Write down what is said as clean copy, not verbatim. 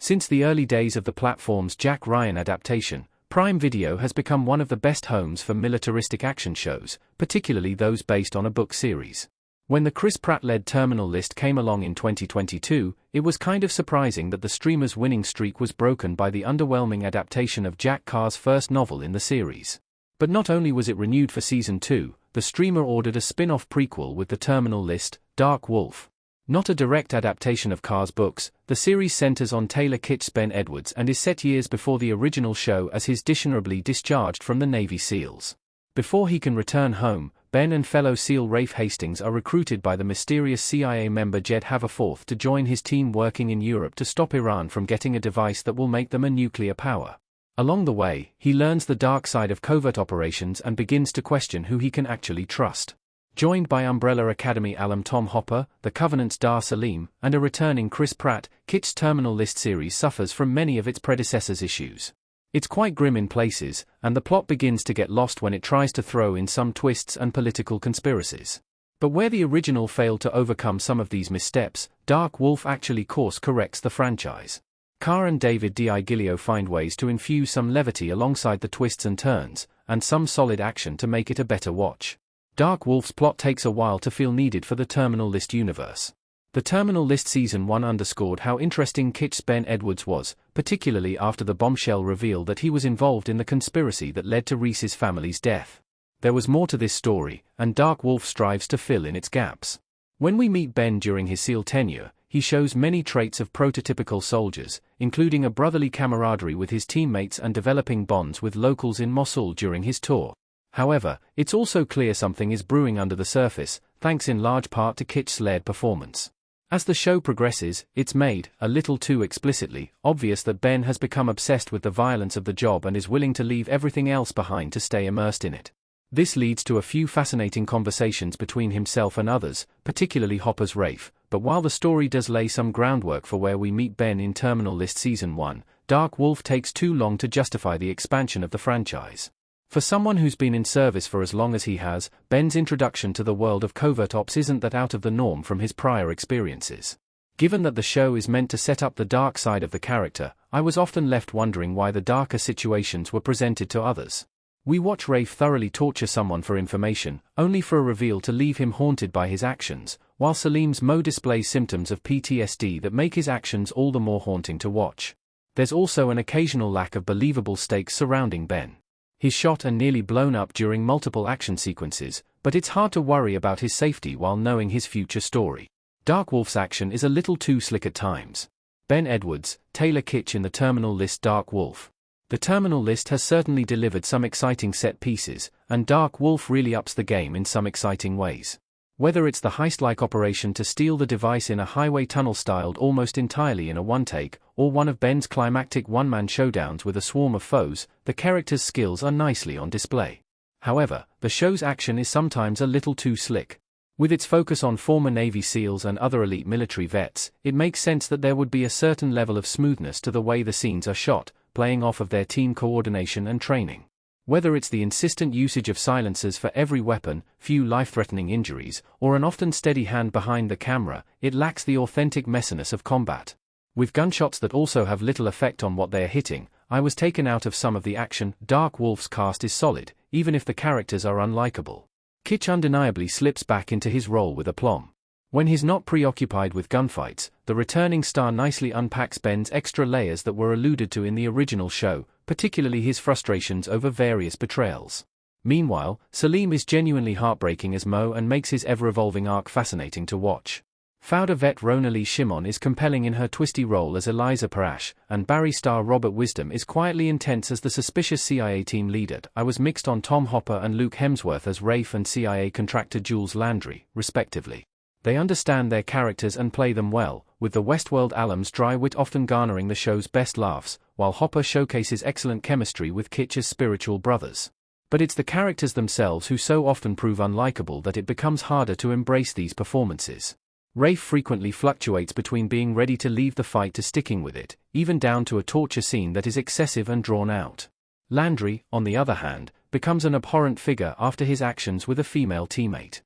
Since the early days of the platform's Jack Ryan adaptation, Prime Video has become one of the best homes for militaristic action shows, particularly those based on a book series. When the Chris Pratt-led Terminal List came along in 2022, it was kind of surprising that the streamer's winning streak was broken by the underwhelming adaptation of Jack Carr's first novel in the series. But not only was it renewed for Season 2, the streamer ordered a spin-off prequel with the Terminal List, Dark Wolf. Not a direct adaptation of Carr's books, the series centers on Taylor Kitsch's Ben Edwards and is set years before the original show as he's dishonorably discharged from the Navy SEALs. Before he can return home, Ben and fellow SEAL Rafe Hastings are recruited by the mysterious CIA member Jed Haverforth to join his team working in Europe to stop Iran from getting a device that will make them a nuclear power. Along the way, he learns the dark side of covert operations and begins to question who he can actually trust. Joined by Umbrella Academy alum Tom Hopper, The Covenant's Dar Salim, and a returning Chris Pratt, Kitsch's Terminal List series suffers from many of its predecessors' issues. It's quite grim in places, and the plot begins to get lost when it tries to throw in some twists and political conspiracies. But where the original failed to overcome some of these missteps, Dark Wolf actually course corrects the franchise. Carr and David DiGilio find ways to infuse some levity alongside the twists and turns, and some solid action to make it a better watch. Dark Wolf's plot takes a while to feel needed for the Terminal List universe. The Terminal List Season 1 underscored how interesting Kitsch's Ben Edwards was, particularly after the bombshell reveal that he was involved in the conspiracy that led to Reese's family's death. There was more to this story, and Dark Wolf strives to fill in its gaps. When we meet Ben during his SEAL tenure, he shows many traits of prototypical soldiers, including a brotherly camaraderie with his teammates and developing bonds with locals in Mosul during his tour. However, it's also clear something is brewing under the surface, thanks in large part to Kitsch's lead performance. As the show progresses, it's made, a little too explicitly, obvious that Ben has become obsessed with the violence of the job and is willing to leave everything else behind to stay immersed in it. This leads to a few fascinating conversations between himself and others, particularly Hopper's Rafe, but while the story does lay some groundwork for where we meet Ben in Terminal List Season 1, Dark Wolf takes too long to justify the expansion of the franchise. For someone who's been in service for as long as he has, Ben's introduction to the world of covert ops isn't that out of the norm from his prior experiences. Given that the show is meant to set up the dark side of the character, I was often left wondering why the darker situations were presented to others. We watch Rafe thoroughly torture someone for information, only for a reveal to leave him haunted by his actions, while Salim's Mo displays symptoms of PTSD that make his actions all the more haunting to watch. There's also an occasional lack of believable stakes surrounding Ben. He's shot and nearly blown up during multiple action sequences, but it's hard to worry about his safety while knowing his future story. Dark Wolf's action is a little too slick at times. Ben Edwards, Taylor Kitsch in the Terminal List Dark Wolf. The Terminal List has certainly delivered some exciting set pieces, and Dark Wolf really ups the game in some exciting ways. Whether it's the heist-like operation to steal the device in a highway tunnel styled almost entirely in a one-take, or one of Ben's climactic one-man showdowns with a swarm of foes, the character's skills are nicely on display. However, the show's action is sometimes a little too slick. With its focus on former Navy SEALs and other elite military vets, it makes sense that there would be a certain level of smoothness to the way the scenes are shot, playing off of their team coordination and training. Whether it's the insistent usage of silencers for every weapon, few life-threatening injuries, or an often steady hand behind the camera, it lacks the authentic messiness of combat. With gunshots that also have little effect on what they are hitting, I was taken out of some of the action. Dark Wolf's cast is solid, even if the characters are unlikable. Kitsch undeniably slips back into his role with aplomb. When he's not preoccupied with gunfights, the returning star nicely unpacks Ben's extra layers that were alluded to in the original show, particularly his frustrations over various betrayals. Meanwhile, Salim is genuinely heartbreaking as Mo and makes his ever-evolving arc fascinating to watch. Fouda vet Rona Lee Shimon is compelling in her twisty role as Eliza Parash, and Barry star Robert Wisdom is quietly intense as the suspicious CIA team leader. I was mixed on Tom Hopper and Luke Hemsworth as Rafe and CIA contractor Jules Landry, respectively. They understand their characters and play them well, with the Westworld alum's dry wit often garnering the show's best laughs, while Hopper showcases excellent chemistry with Kitsch's spiritual brothers. But it's the characters themselves who so often prove unlikable that it becomes harder to embrace these performances. Rafe frequently fluctuates between being ready to leave the fight to sticking with it, even down to a torture scene that is excessive and drawn out. Landry, on the other hand, becomes an abhorrent figure after his actions with a female teammate.